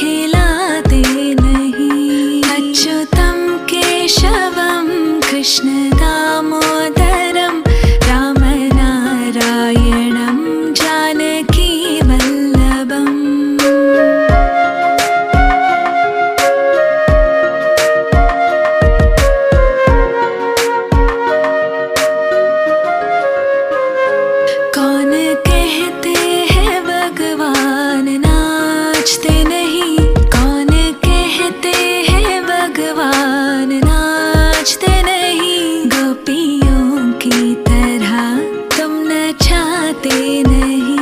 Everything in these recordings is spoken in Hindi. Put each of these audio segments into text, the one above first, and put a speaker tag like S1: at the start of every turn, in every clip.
S1: खिलाते नहीं। अच्युतं केशवं कृष्ण दामोदरं रामनारायणं जानकी वल्लभम्। कौन कहते हैं भगवान नाचते नहीं, कौन कहते हैं भगवान नाचते नहीं। गोपियों की तरह तुम नचाते नहीं,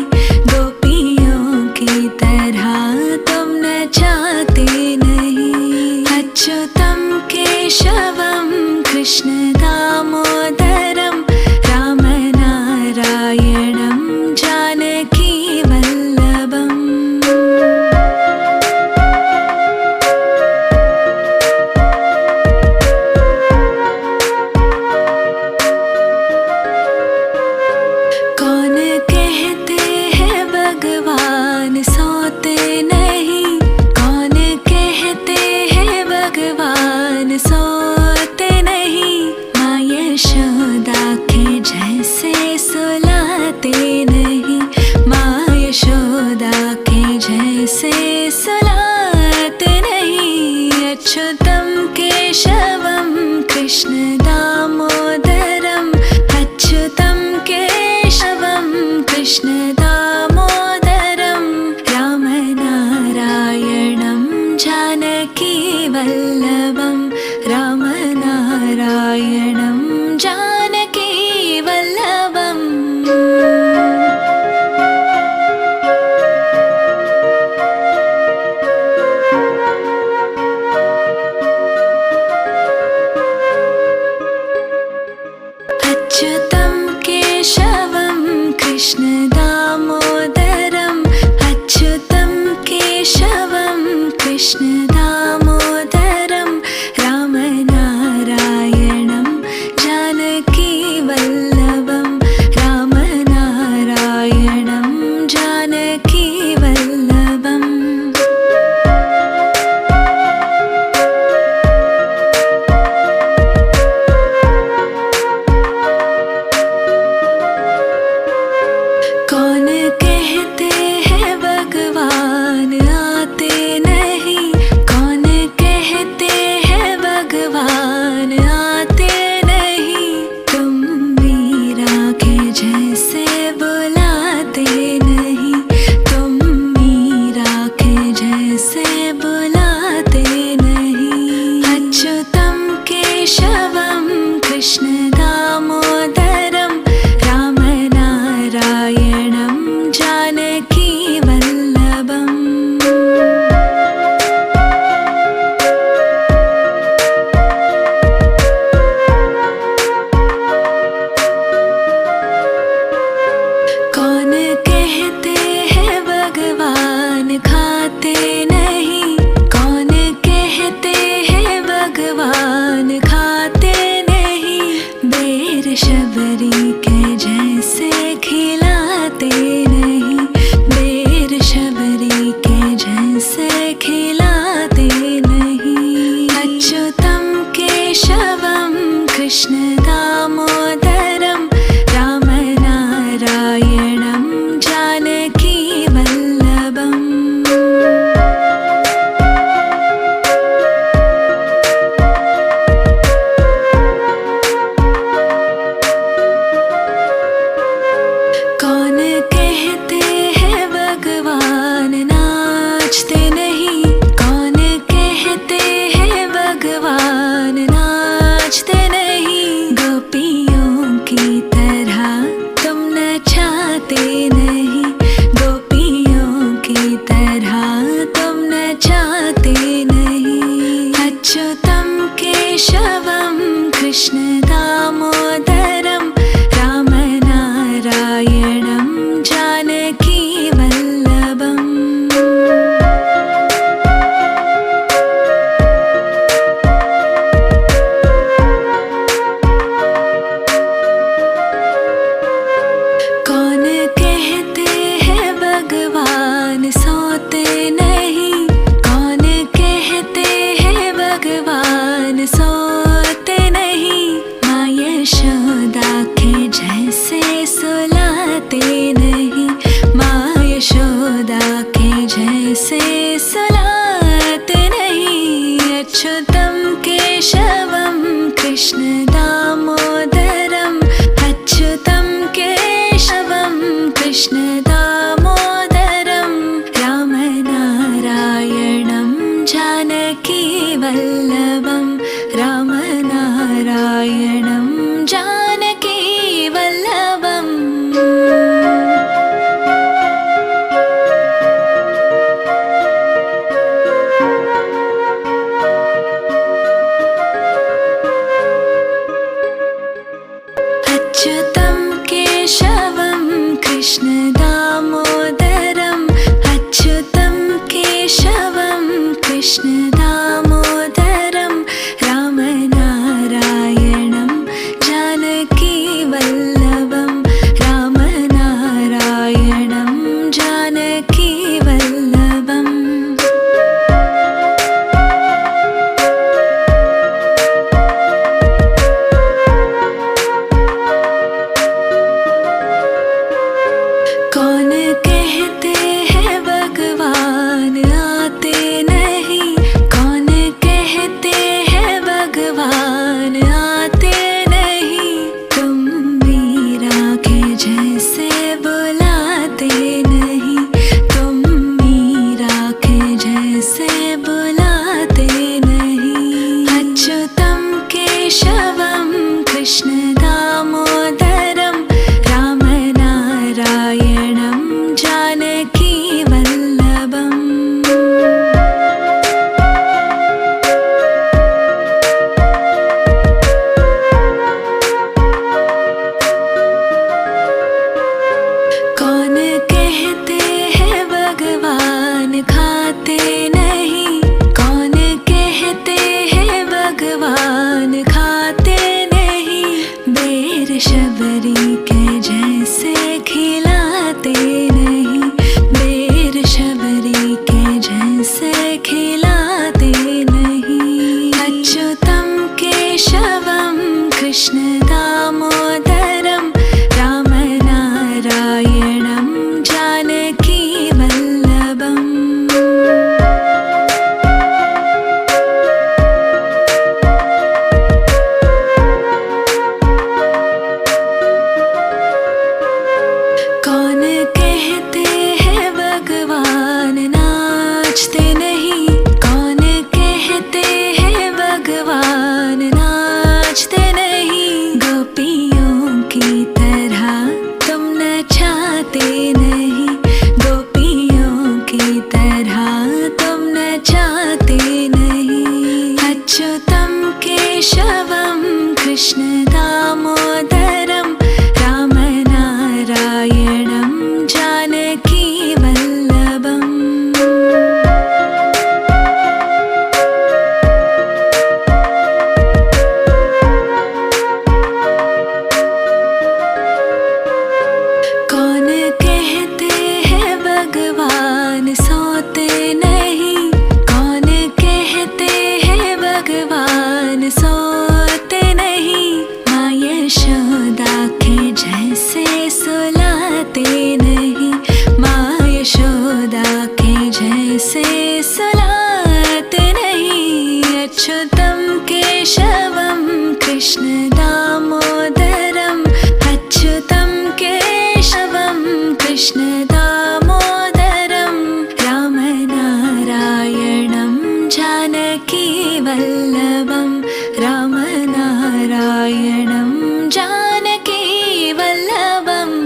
S1: गोपियों की तरह तुम नचाते नहीं। अच्युतं केशवं कृष्ण दामोदरं रामनारायणं जानकी वल्लभम्। कौन कहते हैं भगवान सोते नहीं, कौन कहते हैं भगवान सोते नहीं। माँ यशोदा के जैसे सुलाते नहीं, माँ यशोदा के जैसे सुलाते नहीं। अच्युतं केशवं कृष्ण दामोदरं, अच्युतं केशवं कृष्ण दामोदरं रामनारायणं जानकी वल्लभं, रामनारायणं जानकी वल्लभम्। अच्युतं केशवं कृष्ण दामोदरं, अच्युतं केशवं कृष्ण दामोदरं रामनारायणं जानकी वल्लभं, रामनारायणं जानकी वल्लभम्। कौन कहते हैं भगवान आते नहीं, कौन कहते हैं भगवान आते नहीं। तुम मीरा के जैसे बुलाते नहीं, तुम मीरा के जैसे बुलाते नहीं। अच्युतं केशवं कृष्ण दामोदरं रामनारायणं जानकी वल्लभम्। कौन कहते हैं भगवान खाते नहीं, कौन कहते हैं भगवान खाते नहीं। बेर शबरी के जैसे खिलाते नहीं, बेर शबरी के जैसे खिलाते नहीं। अच्युतं केशवं कृष्ण दामोदरं रामनारायणं जानकी वल्लभम्। कौन कहते हैं भगवान नाचते नहीं, कौन कहते हैं भगवान नाचते नहीं। सुलाते नहीं। अच्युतं केशवं कृष्ण दामोदरम्, अच्युतं केशवं कृष्ण दामोदरम्, राम नारायणं जानकी वल्लभं, राम नारायणं जानकी वल्लभम्। अच्युतं केशवं कृष्ण दामोदरम्, अच्युतं केशवं कृष्ण दामोदरम्, राम नारायणं जानकी वल्लभं, राम नारायणं जानकी वल्लभम्। कौन कहते हैं भगवान आते नहीं, कौन कहते हैं भगवान आते नहीं, तुम मीरा के जैसे बुलाते नहीं, तुम मीरा के जैसे बुलाते नहीं। अच्युतं केशवं कृष्ण दामोदरम्, राम नारायणं जानकी वल्लभम्। कौन कहते हैं भगवान खाते नहीं, कौन कहते हैं भगवान खाते नहीं, बेर शबरी के जैसे खिलाते नहीं, बेर शबरी के जैसे खिलाते नहीं। अच्युतं केशवं कृष्ण दामोदरम्, राम नारायणं जानकी वल्लभम्। कौन कहते हैं भगवान नाचते नहीं, कौन कहते हैं भगवान नाचते नहीं, गोपियों की तरह तुम नचाते नहीं, गोपियों की तरह तुम नचाते नहीं। अच्युतं केशवं कृष्ण दामोदरम्, राम नारायणं जानकी वल्लभम्। कौन कहते हैं भगवान सोते नहीं, कौन कहते हैं भगवान सोते नहीं, माँ यशोदा के जैसे सुलाते नहीं, माँ यशोदा के जैसे सुलाते नहीं। अच्युतं केशवं कृष्ण दामोदरम्, अच्युतं केशवं कृष्ण दामोदरम्, राम नारायणं जानकी वल्लभं, राम नारायणं जानकी वल्लभम्।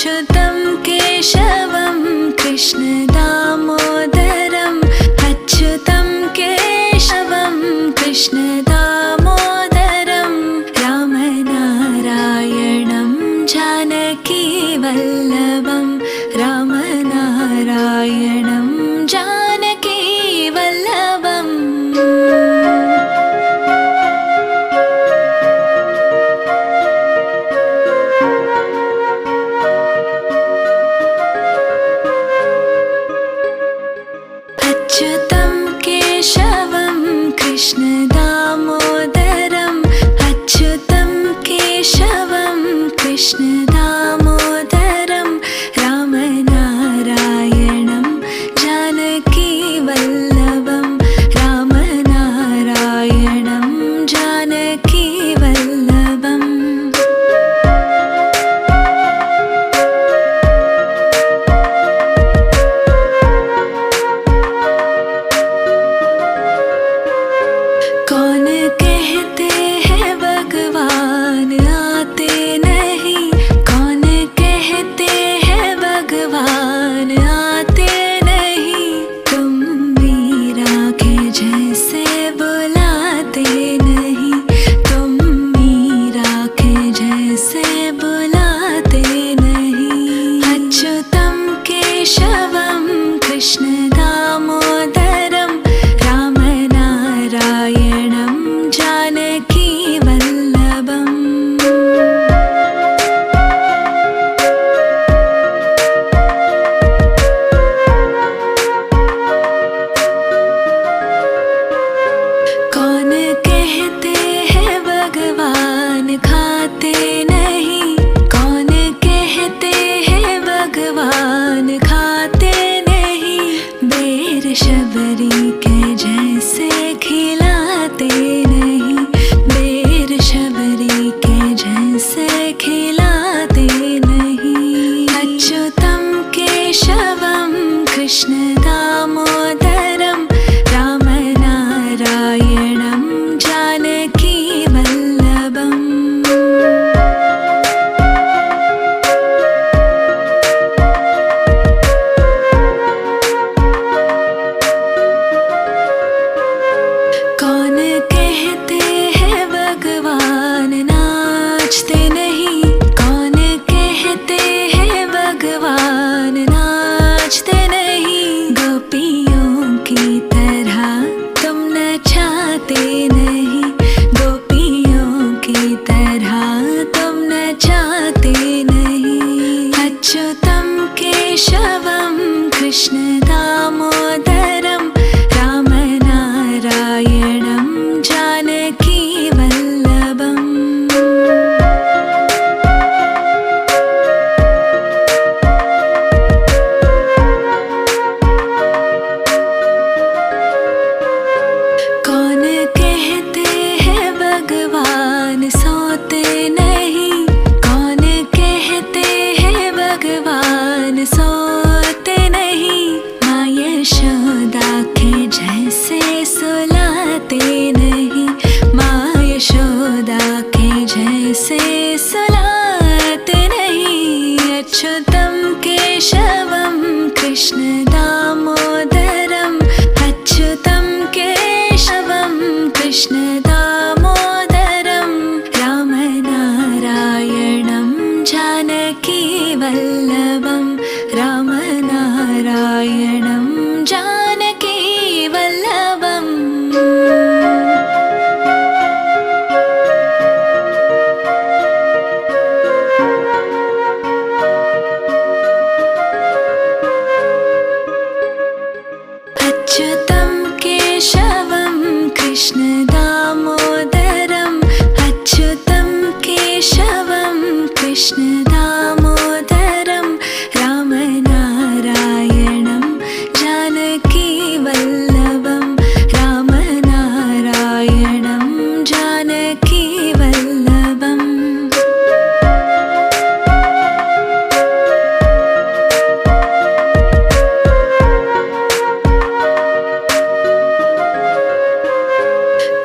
S1: अच्युतं केशवं कृष्ण दामोदरम् अच्युतं केशवं कृष्ण दामोदरं रामनारायणं जानकी वल्लभं रामनारायणं जानकी वल्लभम् अच्युतं केशवं कृष्ण दामोदरम् अच्युतं केशवं कृष्ण दामोदरं रामनारायणं जानकी वल्लभं रामनारायणं जानकी वल्लभम् कौन कहते हैं भगवान आते नहीं कौन कहते हैं भगवान आते नहीं तुम मीरा के जैसे बुलाते नहीं तुम मीरा के जैसे बुलाते नहीं अच्युतं केशवं कृष्ण दामोदरं रामनारायणं जानकी वल्लभम् कौन कहते हैं भगवान खाते नहीं कौन कहते हैं भगवान खाते नहीं बेर शबरी के जैसे खिलाते नहीं बेर शबरी के जैसे खिलाते नहीं अच्युतं केशवं कृष्ण दामोदरं रामनारायणं जानकी वल्लभम् कौन कहते हैं भगवान नाचते नहीं कौन कहते हैं भगवान नाचते नहीं गोपियों की तरह तुम नचाते नहीं गोपियों की तरह तुम नचाते नहीं अच्युतं केशवं कृष्ण दामोदरं रामनारायणं जानकी वल्लभम् कौन कहते हैं भगवान सोते नहीं कौन कहते हैं भगवान सोते नहीं माँ यशोदा के जैसे सुलाते नहीं माँ यशोदा के जैसे सुलाते नहीं अच्युतं केशवं कृष्ण दामोदरम् अच्युतं केशवं कृष्ण दामोदरं रामनारायणं जानकी वल्लभं रामनारायणं जानकी वल्लभम् अच्युतं केशवं कृष्ण दामोदरम् अच्युतं केशवं कृष्ण दामोदरं रामनारायणं जानकी वल्लभं रामनारायणं जानकी वल्लभम्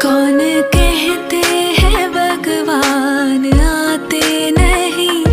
S1: कौन कहते हैं भगवान आते नहीं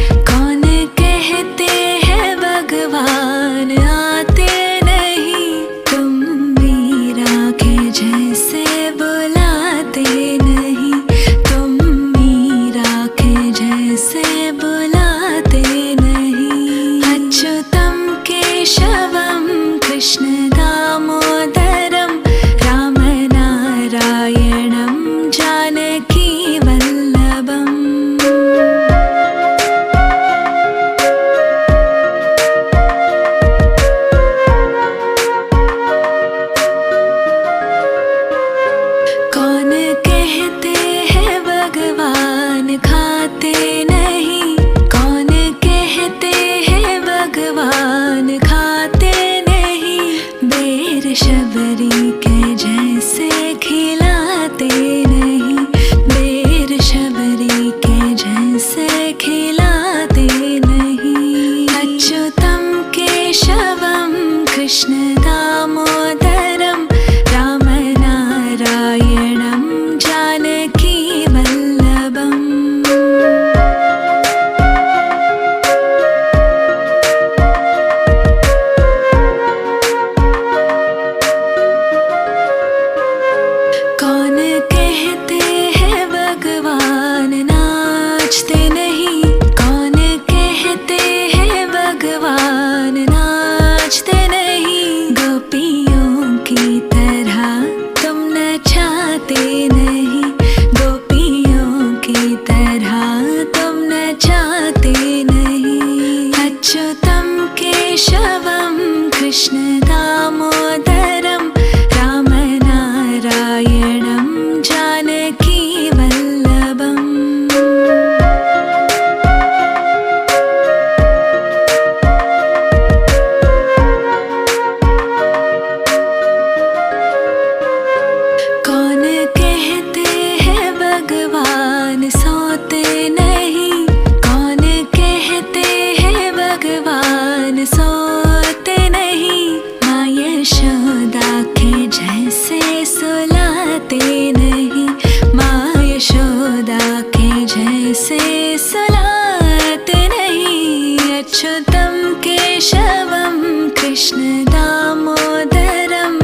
S1: अच्युतं केशवं कृष्ण दामोदरम्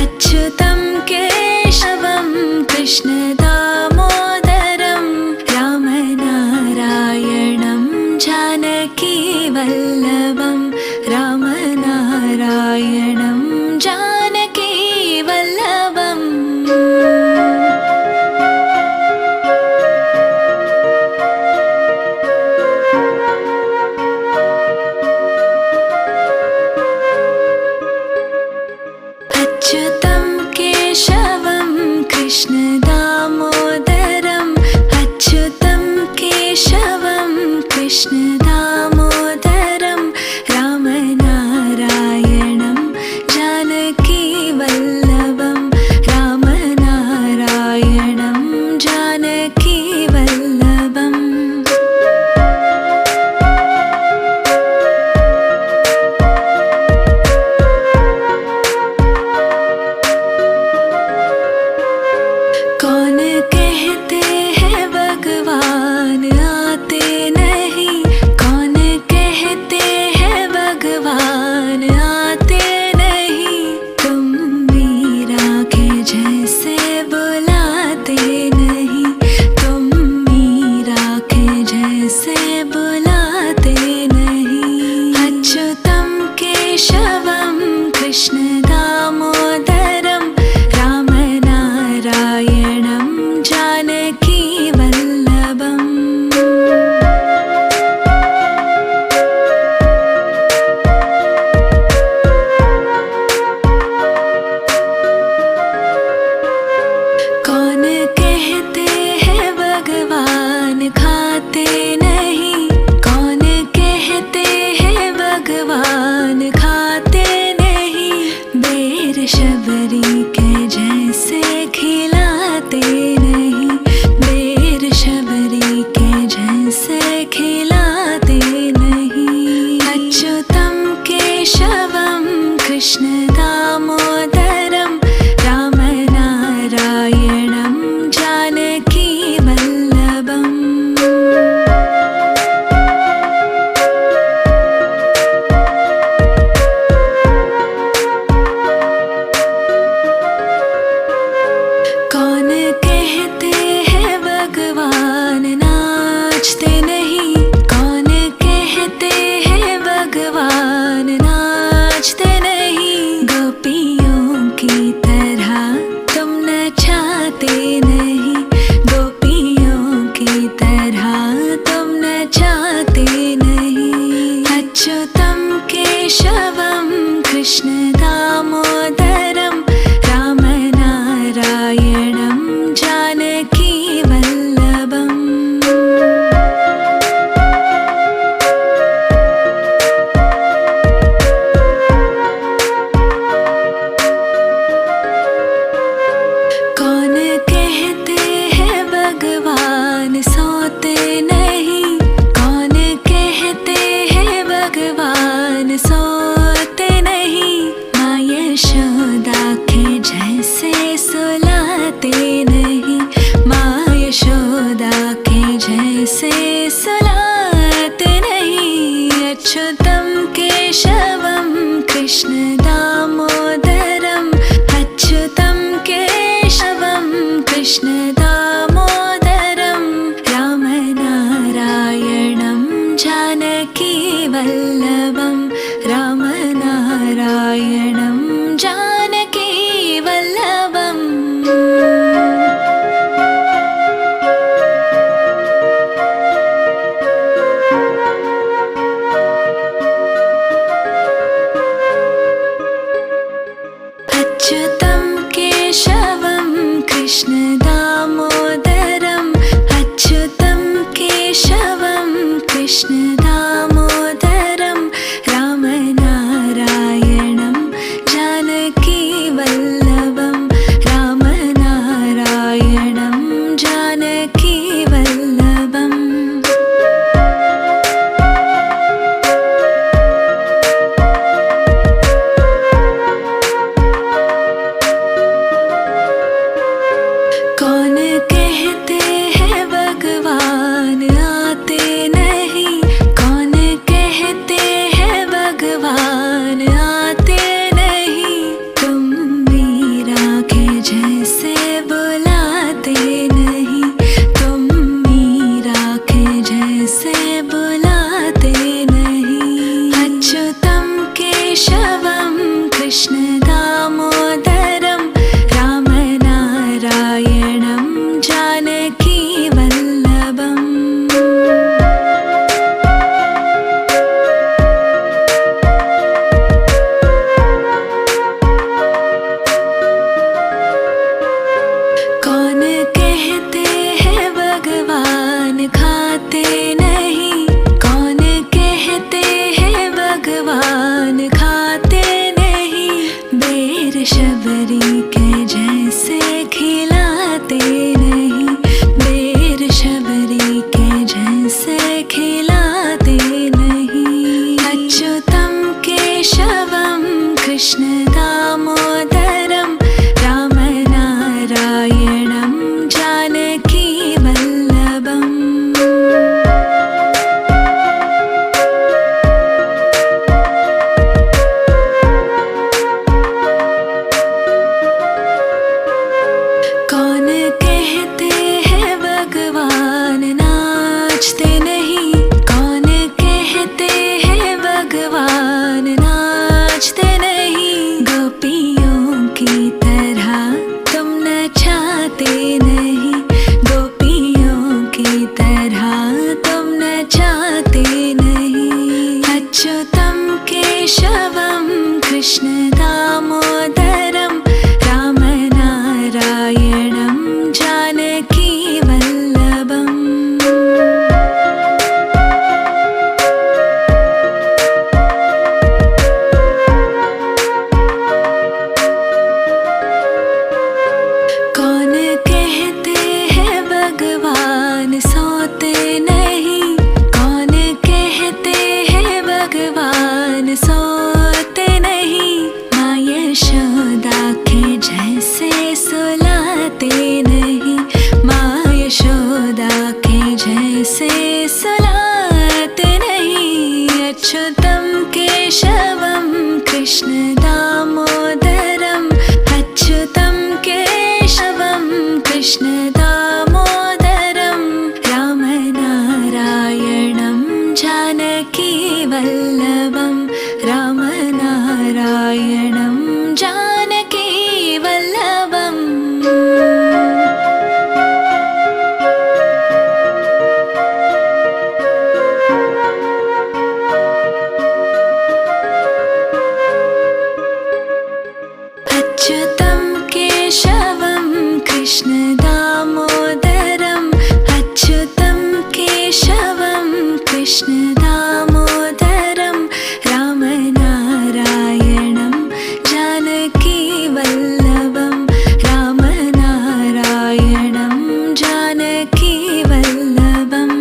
S1: अच्युतं केशवं कृष्ण दामोदरं रामनारायणं जानकीवल्लभं रामनारायणं जानकीवल्लभम् अच्युतं केशवं कृष्ण दामोदरम् अच्युतं केशवं कृष्ण दामोदरं रामनारायणं जानकीवल्लभं रामनारायणं जानकीवल्लभम् कौन कहते हैं भगवान आते नहीं कौन कहते हैं भगवान आते नहीं तुम मीरा के जैसे बुलाते नहीं तुम मीरा के जैसे बुलाते नहीं अच्युतं केशवं कृष्ण दामोदरं रामनारायणं जानकीवल्लभम् कौन कहते हैं भगवान खाते नहीं कौन कहते हैं भगवान खाते नहीं बेर शबरी के जैसे खिलाते नहीं बेर शबरी के जैसे खिलाते नहीं अच्युतं केशवं कृष्ण दामोदरं रामनारायणं जानकीवल्लभम् कौन कहते हैं भगवान नाचते नहीं कौन कहते हैं भगवान नाचते नहीं गोपियों की तरह तुम नचाते नहीं गोपियों की तरह तुम नचाते नहीं अच्युतं केशवं कृष्ण दामोदरं रामनारायणं जानकीवल्लभम् कौन कहते हैं भगवान सोते नहीं कौन कहते हैं भगवान सोते नहीं माँ यशोदा के जैसे सुलाते नहीं माँ यशोदा के जैसे सुलाते नहीं अच्युतं केशवं कृष्ण दामोदरम् अच्युतं केशवं कृष्ण दामोदरं रामनारायणं जानकीवल्लभं रामनारायणं जानकीवल्लभम् अच्युतं केशवं कृष्ण दामोदरम् अच्युतं केशवं कृष्ण दामोदरं रामनारायणं अच्युतं केशवं कृष्ण दामोदरं अच्युतं केशवं कृष्ण दामोदरं रामनारायणं जानकी वल्लभं रामनारायणं जानकी वल्लभम् अच्युतं केशवं कृष्ण दामोदरं अच्युतं केशवं कृष्ण दामोदरं रामनारायणं जानकी वल्लभं रामनारायणं जानकी वल्लभम्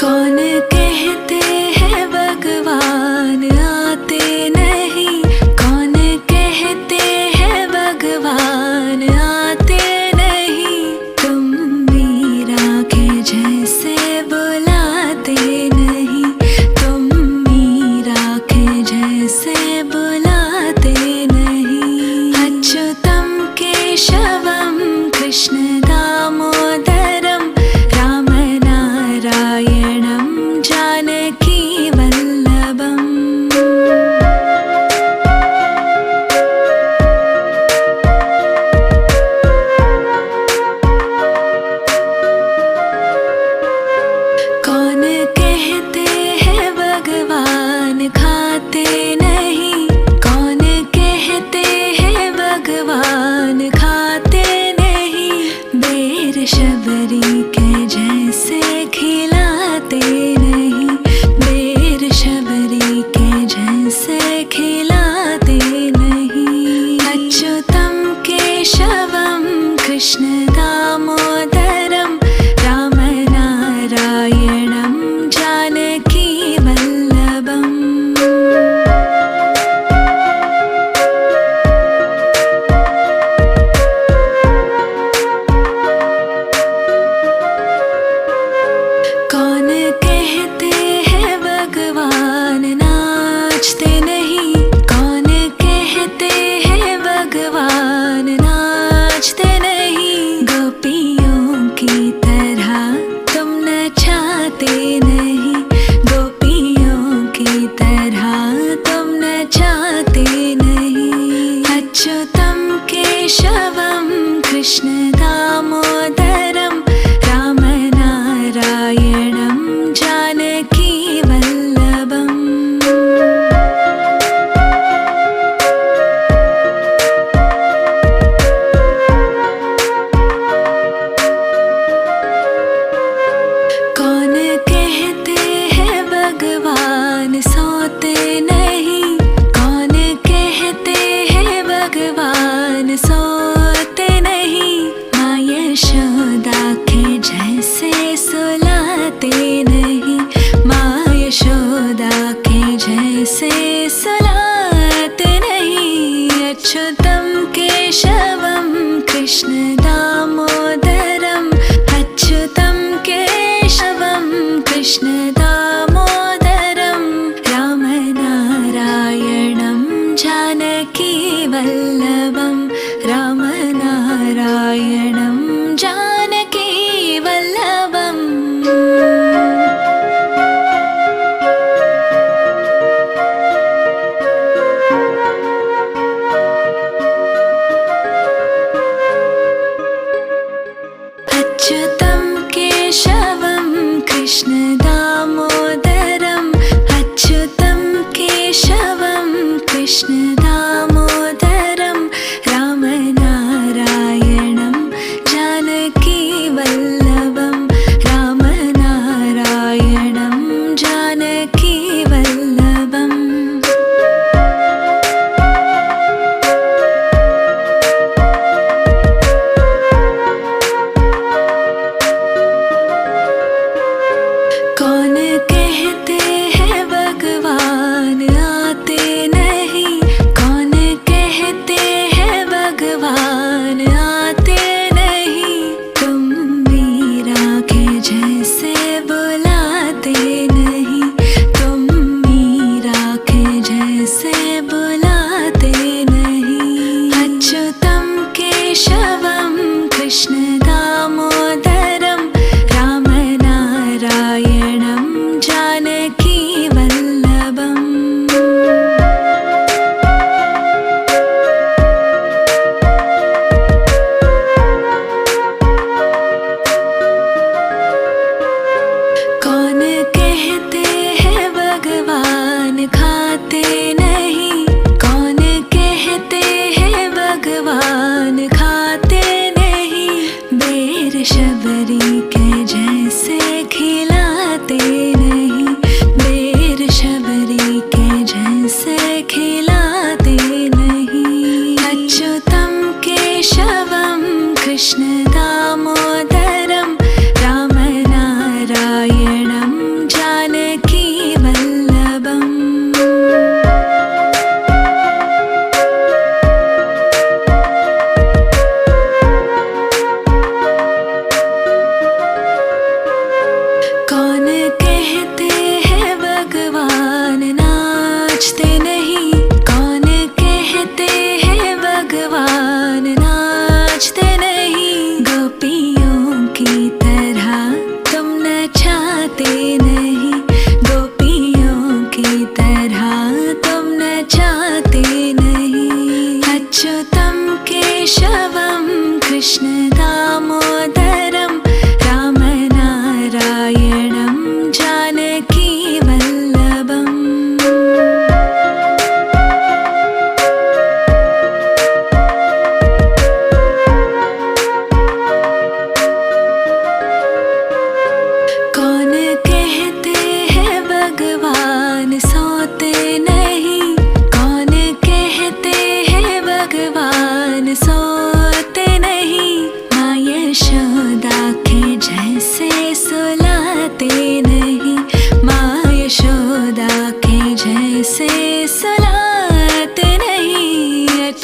S1: कौन कहते हैं भगवान आते नहीं कौन कहते हैं भगवान आते नहीं तुम मीरा के जैसे बुलाते नहीं तुम मीरा के जैसे बुलाते नहीं अच्युतं केशवं कृष्ण दामोदरं रामनारायणं जानकी वल्लभम् कौन कहते हैं भगवान खाते नहीं कौन कहते हैं भगवान खाते नहीं बेर शबरी के जैसे खिलाते नहीं बेर शबरी के जैसे खिलाते नहीं अच्युतं केशवं कृष्ण दामोदरं रामनारायणं जानकी वल्लभम् कौन कहते हैं भगवान नाचते नहीं कौन कहते हैं भगवान नाचते नहीं गोपियों की तरह तुम नचाते नहीं गोपियों की तरह तुम नचाते नहीं अच्युतं केशवं कृष्ण दामोदरं रामनारायणं जानकी वल्लभम् कौन कहते हैं भगवान सोते नहीं कौन कहते हैं भगवान सोते नहीं माँ यशोदा के जैसे सुलाते नहीं माँ यशोदा के जैसे सुलाते नहीं अच्युतं केशवं कृष्ण दामोदरं अच्युतं केशवं कृष्ण दामोदरं रामनारायणं जानकी वल्लभं रामनारायणं जानकी वल्लभम् अच्युतं केशवं कृष्ण दामोदरं अच्युतं केशवं कृष्ण दामोदरं रामनारायणं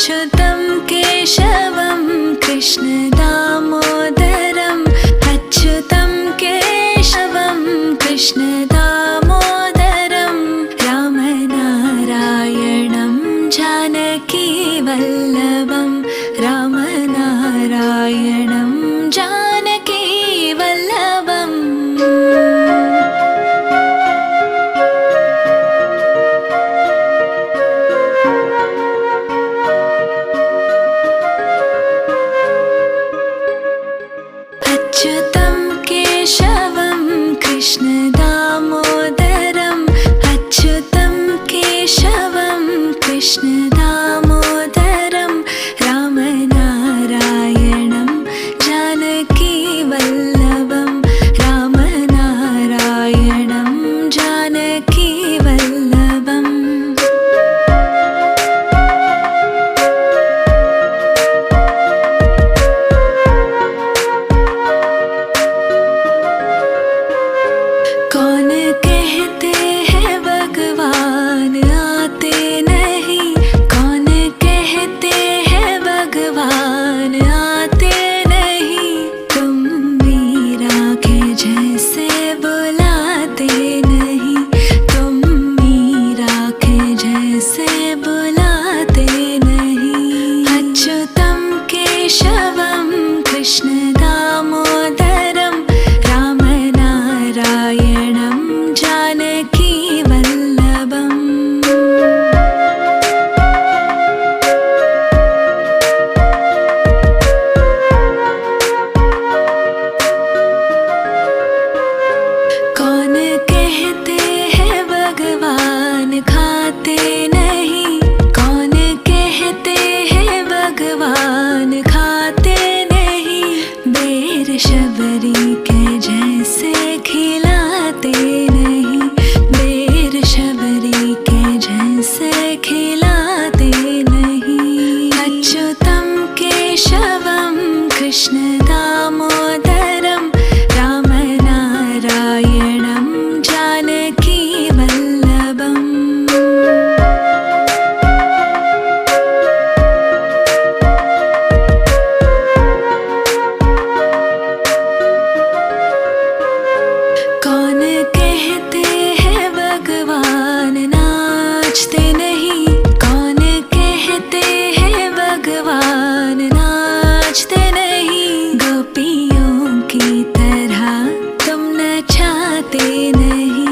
S1: अच्युतं केशवं कृष्ण दामोदरम् अच्युतं केशवं कृष्ण दामोदरं रामनारायणं जानकी वल्लभं रामनारायणं जानकी वल्लभम् अच्युतं केशवं कृष्ण दामोदरम् अच्युतं केशवं कृष्ण दामोदरं रामनारायणं जानकी वल्लभं रामनारायणं जानकी वल्लभम् कौन कहते हैं भगवान आते नहीं कौन कहते हैं भगवान आते नहीं तुम मीरा के जैसे बुलाते नहीं तुम मीरा के जैसे बुलाते नहीं अच्युतं केशवं कृष्ण दामोदरं रामनारायणं जानकी वल्लभम् कौन कहते हैं भगवान खाते नहीं कौन कहते हैं भगवान खाते नहीं बेर शबरी के जैसे खिलाते नहीं बेर शबरी के जैसे खिलाते नहीं अच्युतं केशवं कृष्ण दामोदरं रामनारायणं जानकी वल्लभम् कौन कहते हैं भगवान नाचते नहीं कौन कहते हैं भगवान नाचते नहीं गोपियों की तरह तुम नचाते नहीं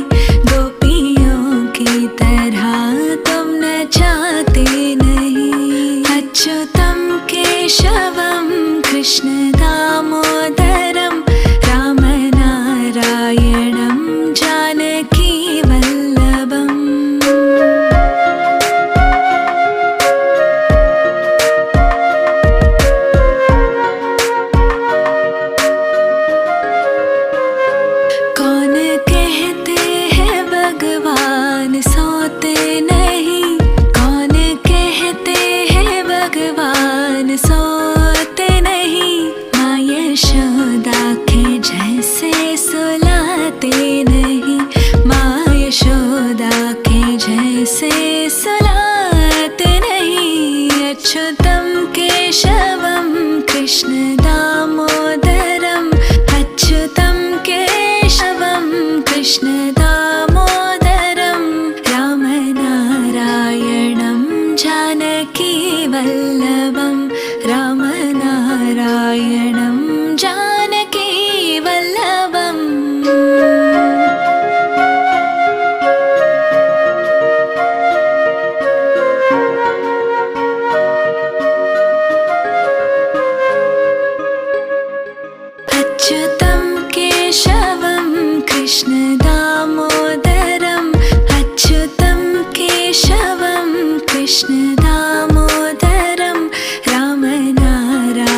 S1: गोपियों की तरह तुम नचाते नहीं अच्युतं केशवं कृष्ण दामोदरं रामनारायणं जानकी वल्लभम् कौन कहते हैं भगवान सोते नहीं कौन कहते हैं भगवान सोते नहीं माँ यशोदा के जैसे सुलाते नहीं माँ यशोदा के जैसे सुलाते नहीं अच्युतं केशवं कृष्ण दामोदरम् अच्युतं केशवं कृष्ण दामोदरं रामनारायणं जानकी वल्लभं रामनारायणं जानकी वल्लभम् अच्युतं केशवं कृष्ण दामोदरम् अच्युतं केशवं कृष्ण दामोदरं रामनारायणं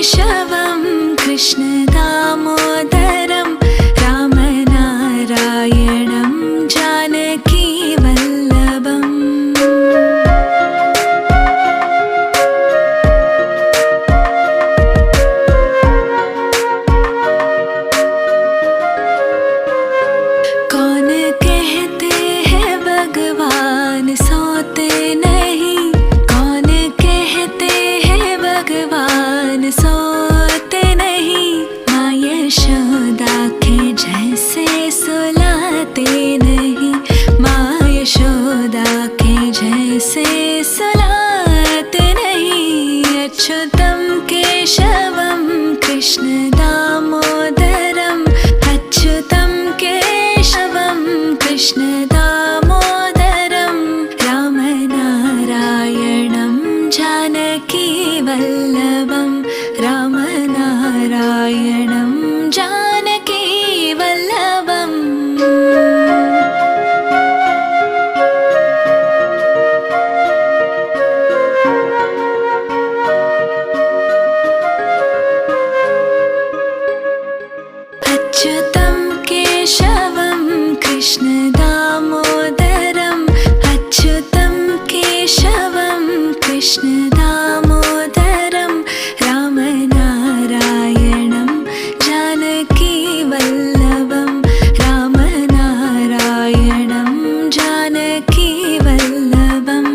S1: केशवं कृष्ण दामोदरं रामनारायणं जानकी वल्लभम्। कौन कहते हैं भगवान सोते नहीं, कौन कहते हैं भगवान सोते नहीं, माँ यशोदा के जैसे सुलाते नहीं, माँ यशोदा के जैसे सुलाते नहीं। अच्युतं केशवं कृष्ण दामोदरम्, अच्युतं केशवं कृष्ण दामोदरं रामनारायणं जानकी वल्लभं, रामनारायणं जानकी वल्लभम्। अच्युतं केशवं कृष्ण दामोदरम्, अच्युतं केशवं कृष्ण दामोदरं रामनारायणं जानकी वल्लभं, रामनारायणं जानकी वल्लभम्।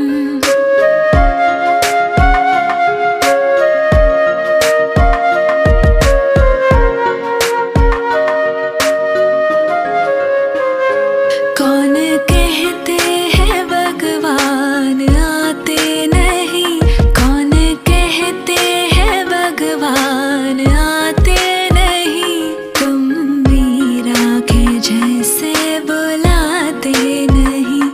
S1: कौन कहते हैं भगवान आते नहीं, कौन कहते हैं भगवान आते नहीं, तुम मीरा के जैसे बुलाते नहीं,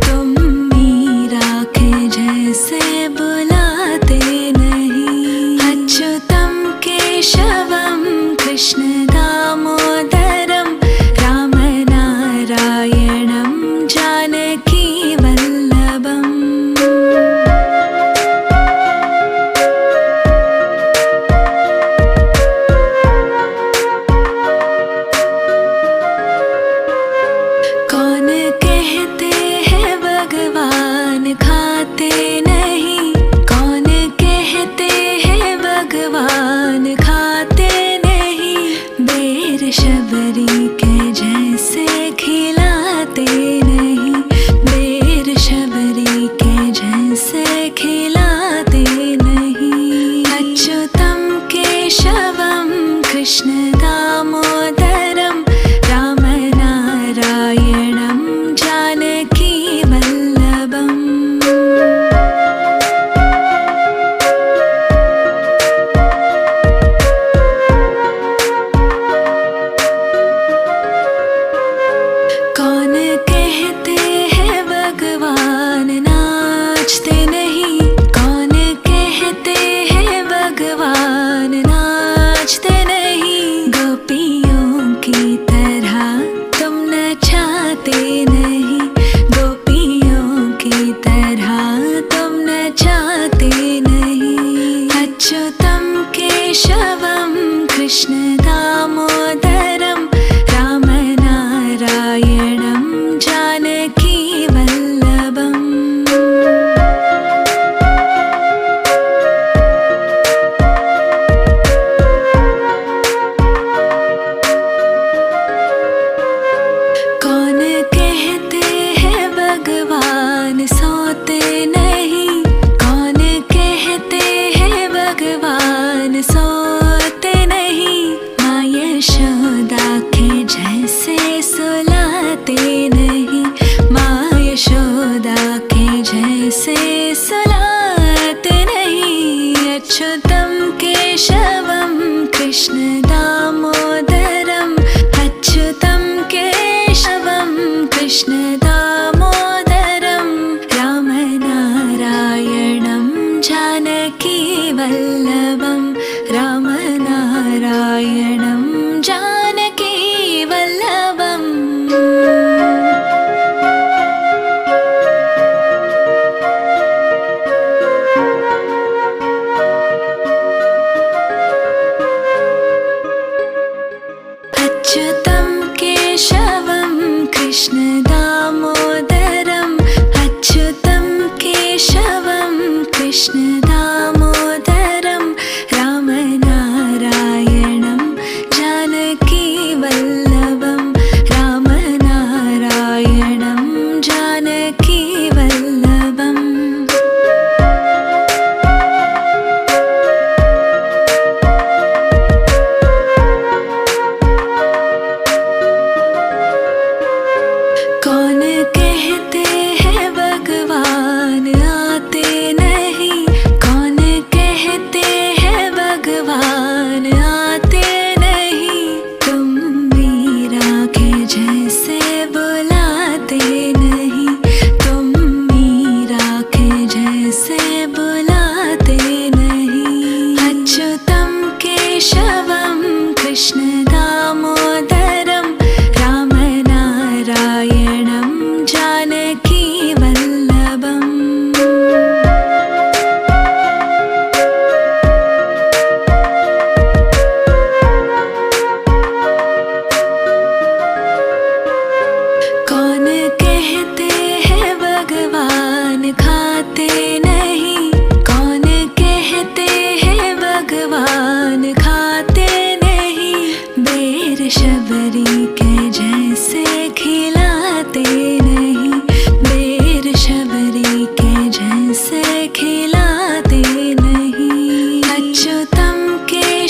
S1: तुम मीरा के जैसे बुलाते नहीं। अच्युतं केशवं कृष्ण दामोदरं रामनारायणं जानकी वल्लभम्। कौन कहते हैं भगवान खाते नहीं, कौन कहते हैं भगवान खाते नहीं, बेर शबरी के जैसे खिलाते नहीं, बेर शबरी के जैसे खिलाते नहीं। अच्युतं केशवं कृष्ण दामोदरं रामनारायणं जानकी वल्लभम्। कौन कहते हैं भगवान नाचते नहीं, कौन कहते हैं भगवान नाचते नहीं, गोपियों की तरह तुम नचाते नहीं, गोपियों की तरह तुम नचाते नहीं। अच्युतं केशवं कृष्ण दामोदरं रामनारायणं जानकी वल्लभम्। कौन कहते हैं भगवान सोते नहीं, कौन कहते हैं भगवान सोते नहीं, माँ यशोदा के जैसे सुलाते नहीं, माँ यशोदा के जैसे सुलाते नहीं। अच्युतं केशवं कृष्ण दामोदरम्, अच्युतं केशवं कृष्ण दामोदरं रामनारायणं जानकी वल्लभं, रामनारायणं जानकी वल्लभम्।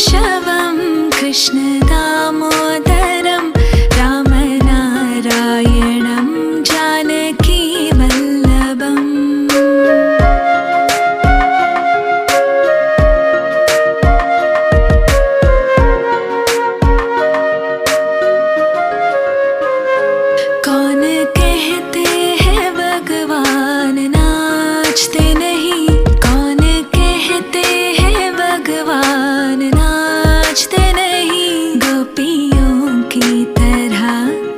S1: केशवं कृष्ण दामोदरं रामनारायणं जानकी वल्लभम्। कौन कहते हैं भगवान नाचते नहीं, कौन कहते हैं भगवान नाचते नहीं। गोपियों की तरह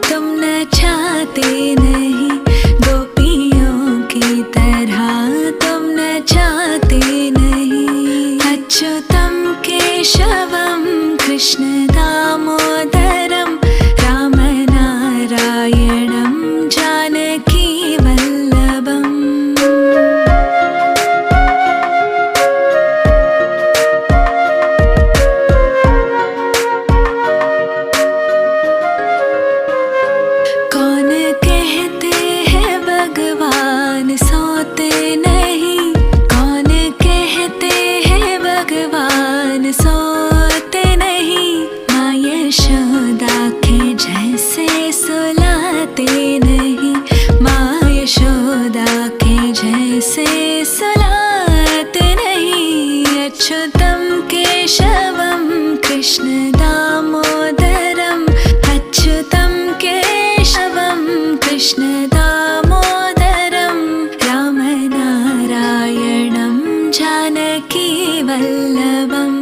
S1: तुम नचाते नहीं, गोपियों की तरह तुम नचाते नहीं। अच्युतं केशवं कृष्ण दामोदरं रामनारायणं जानकी वल्लभम्। कौन कहते हैं भगवान सोते नहीं, कौन कहते हैं भगवान सोते नहीं। माँ यशोदा के जैसे सुलाते नहीं, माँ यशोदा के जैसे सुलाते नहीं। अच्युतं केशवं कृष्ण दामोदरं, अच्युतं केशवं कृष्ण दामोदरं रामनारायणं जानकी वल्लभं,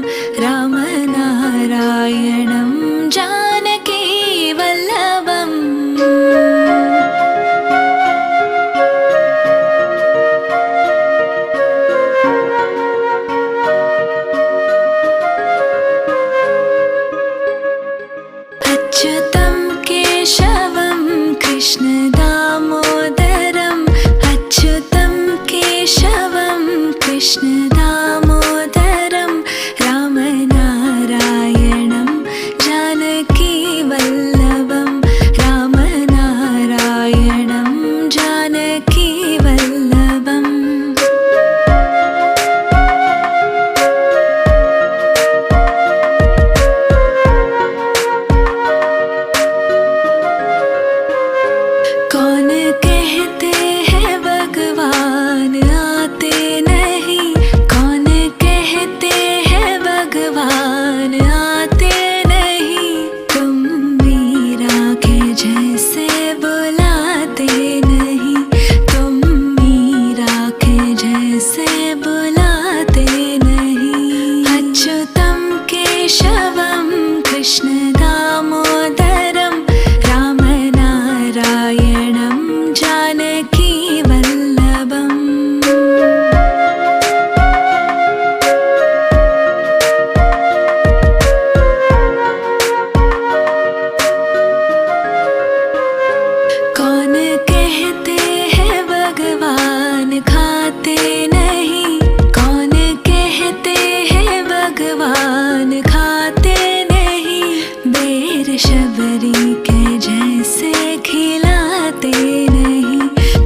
S1: रामनारायणं जानकी वल्लभम्। अच्युतं केशवं कृष्ण दामोदरं, अच्युतं केशवं कृष्ण दामोदरं रामनारायणं जानकी वल्लभं, रामनारायणं जानकी वल्लभम्। कौन कहते हैं भगवान आते नहीं, कौन कहते हैं भगवान आते नहीं। तुम मीरा के जैसे बुलाते नहीं, तुम मीरा के जैसे बुलाते नहीं। अच्युतं केशवं कृष्ण दामोदरं रामनारायणं जानकी वल्लभम्। कौन कहते हैं भगवान खाते नहीं, कौन कहते हैं भगवान खाते नहीं। बेर शबरी के जैसे खिलाते नहीं,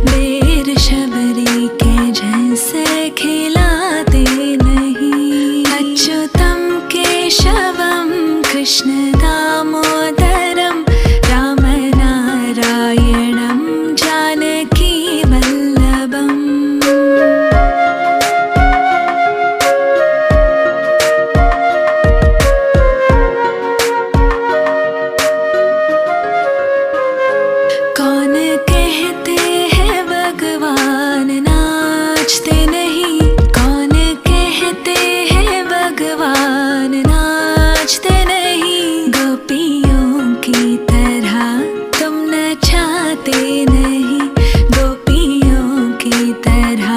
S1: बेर शबरी के जैसे खिलाते नहीं। अच्युतं केशवं कृष्ण दामोदरं रामनारायणं जानकी वल्लभम्। कौन कहते हैं भगवान नाचते नहीं, कौन कहते हैं भगवान नाचते नहीं। गोपियों की तरह तुम नचाते नहीं, गोपियों की तरह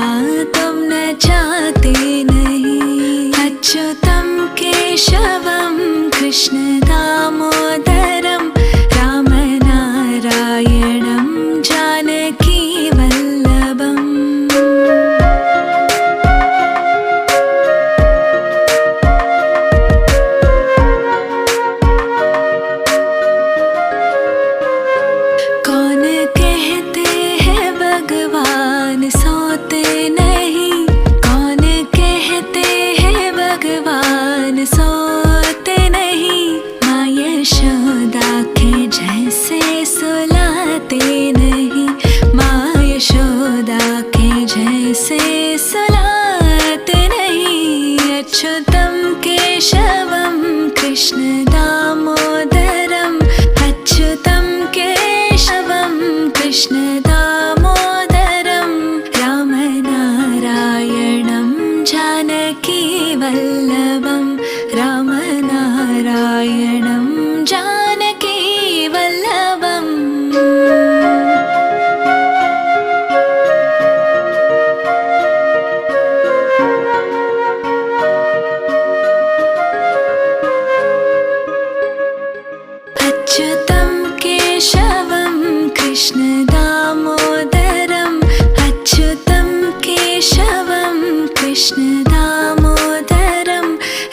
S1: तुम नचाते नहीं। अच्युतं केशवं कृष्ण दामोदरं रामनारायणं जानकी वल्लभम्। कौन कहते हैं भगवान सोते नहीं, कौन कहते हैं भगवान सोते केशवं कृष्ण दामोदरम् अच्युतं केशवं कृष्ण दामोदरं रामनारायणं जानकी वल्लभं रामनारायणं जानकी वल्लभम् अच्युतं केशवं कृष्ण दामोदरम् अच्युतं केशवं कृष्ण दामोदरं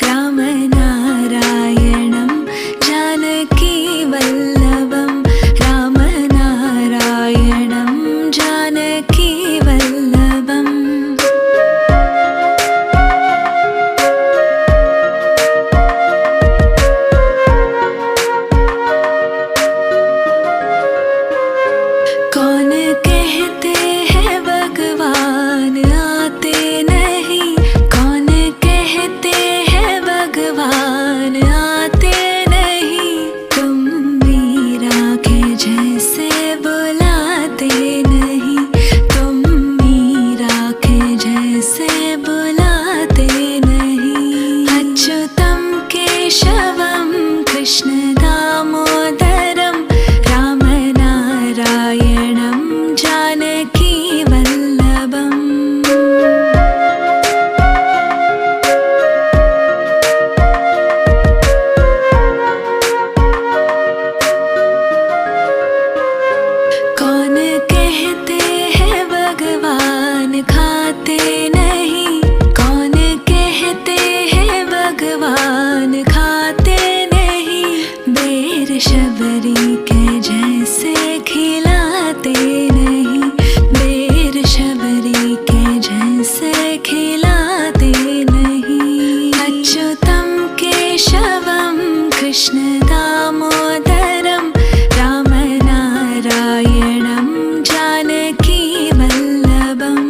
S1: रामनारायणं जानकी वल्लभं रामनारायणं जानकी वल्लभम् कौन कहते हैं भगवान आते नहीं कौन कहते हैं भगवान आते नहीं तुम मीरा के जैसे बुलाते नहीं तुम मीरा के जैसे बुलाते नहीं अच्युतं केशवं कृष्ण दामोदरं रामनारायणं जानकी वल्लभम् कौन कहते हैं भगवान खाते नहीं कौन कहते हैं भगवान खाते नहीं बेर शबरी के जैसे खिलाते नहीं बेर शबरी के जैसे खिलाते नहीं अच्युतं केशवं कृष्ण दामोदरं रामनारायणं जानकी वल्लभम्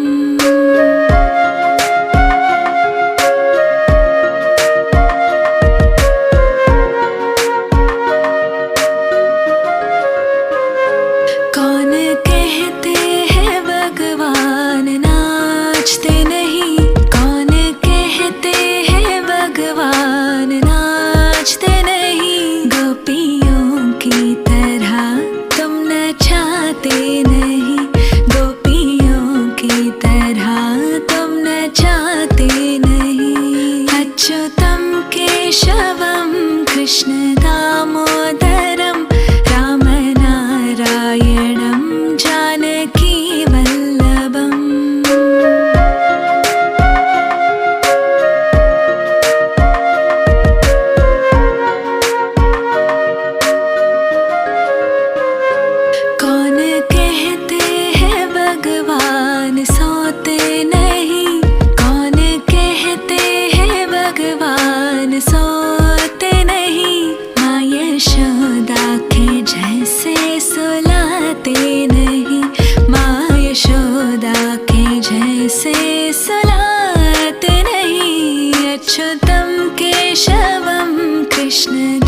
S1: कौन कहते हैं भगवान नाचते नहीं कौन कहते हैं भगवान नाचते नहीं गोपियों की तरह तुम नचाते नहीं गोपियों की तरह तुम नचाते नहीं अच्युतं केशवं कृष्ण दामोदरं रामनारायणं जानकी वल्लभम् कौन कहते हैं भगवान सोते नहीं कौन कहते हैं भगवान सोते नहीं माँ यशोदा के जैसे सुलाते नहीं माँ यशोदा के जैसे सुलाते नहीं अच्युतं केशवं कृष्ण